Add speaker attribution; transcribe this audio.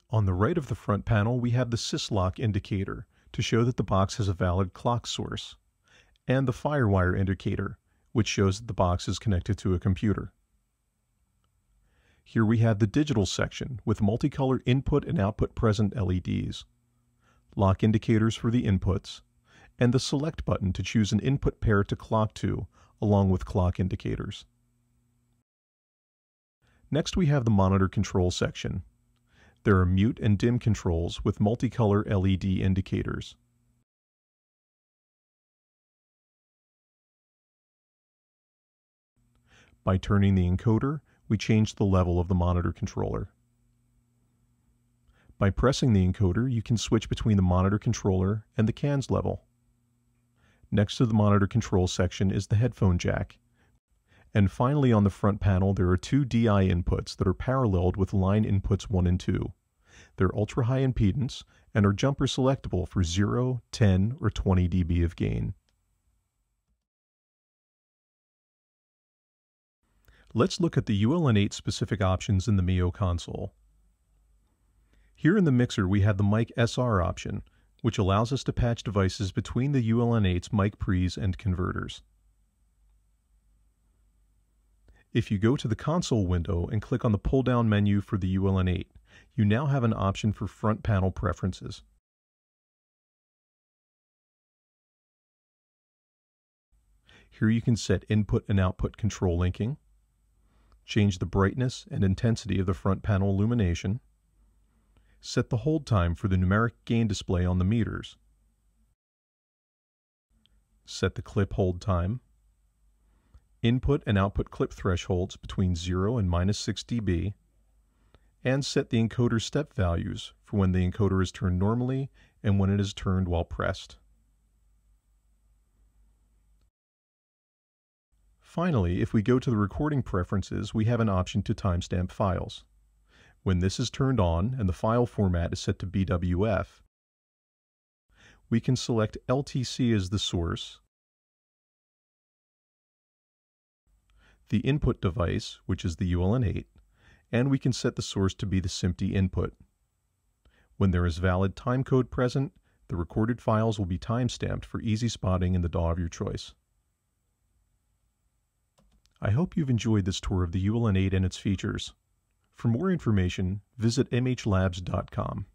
Speaker 1: On the right of the front panel, we have the syslock indicator to show that the box has a valid clock source, and the firewire indicator, which shows that the box is connected to a computer. Here we have the digital section with multicolor input and output present LEDs, lock indicators for the inputs, and the select button to choose an input pair to clock to, along with clock indicators. Next we have the monitor control section. There are mute and dim controls with multicolor LED indicators. By turning the encoder, we change the level of the monitor controller. By pressing the encoder, you can switch between the monitor controller and the CANs level. Next to the monitor control section is the headphone jack. And finally, on the front panel, there are two DI inputs that are paralleled with line inputs 1 and 2. They're ultra-high impedance and are jumper selectable for 0, 10, or 20 dB of gain. Let's look at the ULN-8 specific options in the MIO console. Here in the mixer we have the mic SR option, which allows us to patch devices between the ULN-8's mic pre's and converters. If you go to the console window and click on the pull-down menu for the ULN-8, you now have an option for front panel preferences. Here you can set input and output control linking, change the brightness and intensity of the front panel illumination, set the hold time for the numeric gain display on the meters, set the clip hold time, input and output clip thresholds between 0 and -6 dB, and set the encoder step values for when the encoder is turned normally and when it is turned while pressed. Finally, if we go to the recording preferences, we have an option to timestamp files. When this is turned on and the file format is set to BWF, we can select LTC as the source, the input device, which is the ULN-8, and we can set the source to be the SMPTE input. When there is valid timecode present, the recorded files will be timestamped for easy spotting in the DAW of your choice. I hope you've enjoyed this tour of the ULN-8 and its features. For more information, visit mhlabs.com.